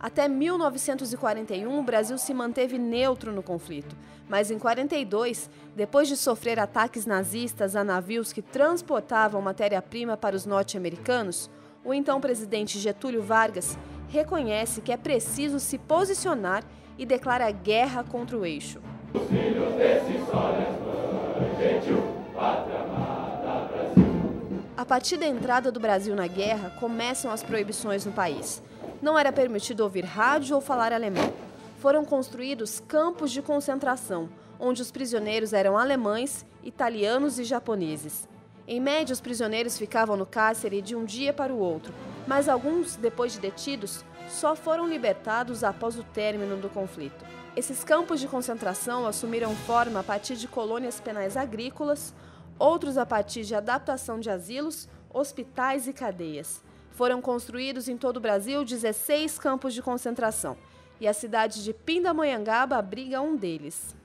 Até 1941, o Brasil se manteve neutro no conflito, mas em 1942, depois de sofrer ataques nazistas a navios que transportavam matéria-prima para os norte-americanos, o então presidente Getúlio Vargas reconhece que é preciso se posicionar e declara guerra contra o eixo. Os filhos desses olhos, gentil, pátria amada, Brasil. A partir da entrada do Brasil na guerra, começam as proibições no país. Não era permitido ouvir rádio ou falar alemão. Foram construídos campos de concentração, onde os prisioneiros eram alemães, italianos e japoneses. Em média, os prisioneiros ficavam no cárcere de um dia para o outro, mas alguns, depois de detidos, só foram libertados após o término do conflito. Esses campos de concentração assumiram forma a partir de colônias penais agrícolas, outros a partir de adaptação de asilos, hospitais e cadeias. Foram construídos em todo o Brasil 16 campos de concentração, e a cidade de Pindamonhangaba abriga um deles.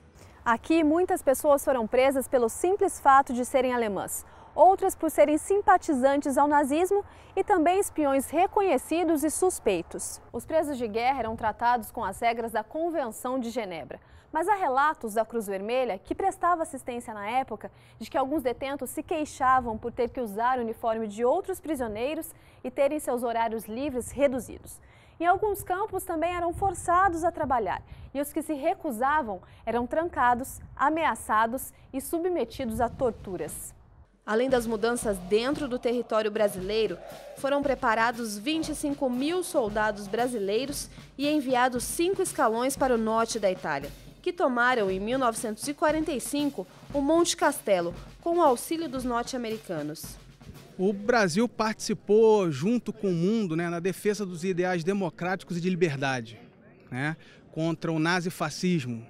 Aqui, muitas pessoas foram presas pelo simples fato de serem alemãs, outras por serem simpatizantes ao nazismo e também espiões reconhecidos e suspeitos. Os presos de guerra eram tratados com as regras da Convenção de Genebra, mas há relatos da Cruz Vermelha, que prestava assistência na época, de que alguns detentos se queixavam por ter que usar o uniforme de outros prisioneiros e terem seus horários livres reduzidos. Em alguns campos também eram forçados a trabalhar, e os que se recusavam eram trancados, ameaçados e submetidos a torturas. Além das mudanças dentro do território brasileiro, foram preparados 25 mil soldados brasileiros e enviados 5 escalões para o norte da Itália, que tomaram em 1945 o Monte Castelo, com o auxílio dos norte-americanos. O Brasil participou, junto com o mundo, na defesa dos ideais democráticos e de liberdade, contra o nazifascismo,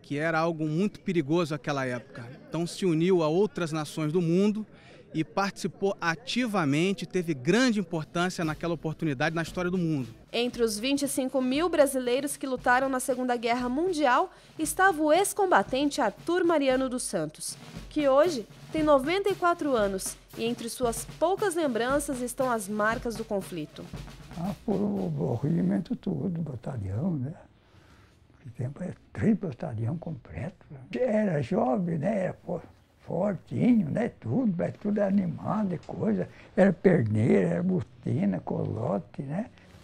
que era algo muito perigoso naquela época. Então se uniu a outras nações do mundo e participou ativamente, teve grande importância naquela oportunidade na história do mundo. Entre os 25 mil brasileiros que lutaram na Segunda Guerra Mundial estava o ex-combatente Arthur Mariano dos Santos, que hoje tem 94 anos e entre suas poucas lembranças estão as marcas do conflito. Por o regimento todo, batalhão, Naquele tempo era 3 batalhão completo. Era jovem, era fortinho, tudo animado e coisa. Era perneira, era botina, colote,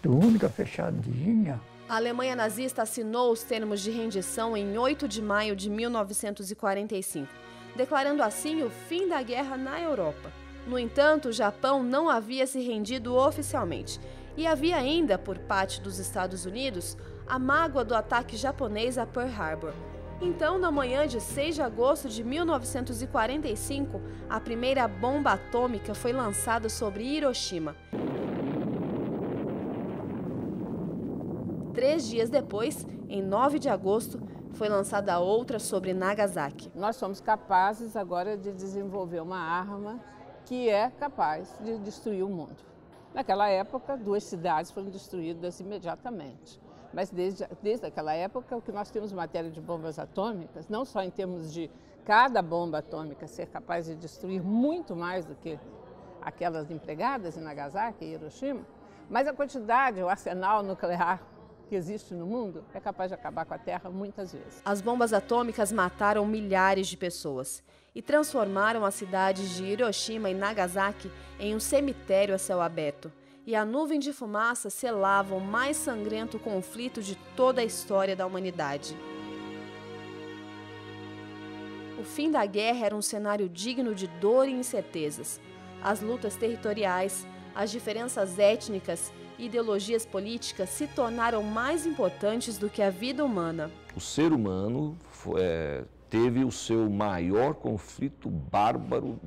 túnica fechadinha. A Alemanha nazista assinou os termos de rendição em 8 de maio de 1945, declarando assim o fim da guerra na Europa. No entanto, o Japão não havia se rendido oficialmente e havia ainda, por parte dos Estados Unidos, a mágoa do ataque japonês a Pearl Harbor. Então, na manhã de 6 de agosto de 1945, a primeira bomba atômica foi lançada sobre Hiroshima. 3 dias depois, em 9 de agosto, foi lançada outra sobre Nagasaki. Nós somos capazes agora de desenvolver uma arma que é capaz de destruir o mundo. Naquela época, 2 cidades foram destruídas imediatamente. Mas desde aquela época, o que nós temos em matéria de bombas atômicas, não só em termos de cada bomba atômica ser capaz de destruir muito mais do que aquelas empregadas em Nagasaki e Hiroshima, mas a quantidade, o arsenal nuclear que existe no mundo é capaz de acabar com a Terra muitas vezes. As bombas atômicas mataram milhares de pessoas e transformaram as cidades de Hiroshima e Nagasaki em um cemitério a céu aberto. E a nuvem de fumaça selava o mais sangrento conflito de toda a história da humanidade. O fim da guerra era um cenário digno de dor e incertezas. As lutas territoriais, as diferenças étnicas e ideologias políticas se tornaram mais importantes do que a vida humana. O ser humano teve o seu maior conflito bárbaro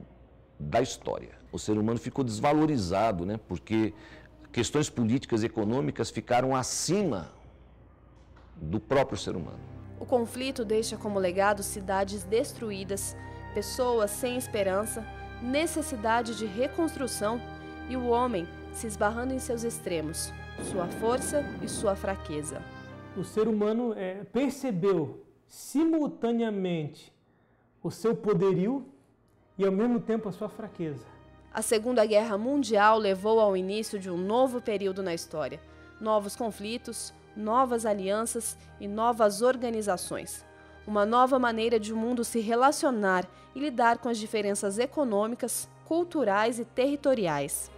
da história. O ser humano ficou desvalorizado, porque questões políticas e econômicas ficaram acima do próprio ser humano. O conflito deixa como legado cidades destruídas, pessoas sem esperança, necessidade de reconstrução e o homem se esbarrando em seus extremos, sua força e sua fraqueza. O ser humano percebeu simultaneamente o seu poderio e ao mesmo tempo a sua fraqueza. A Segunda Guerra Mundial levou ao início de um novo período na história. novos conflitos, novas alianças e novas organizações. Uma nova maneira de o mundo se relacionar e lidar com as diferenças econômicas, culturais e territoriais.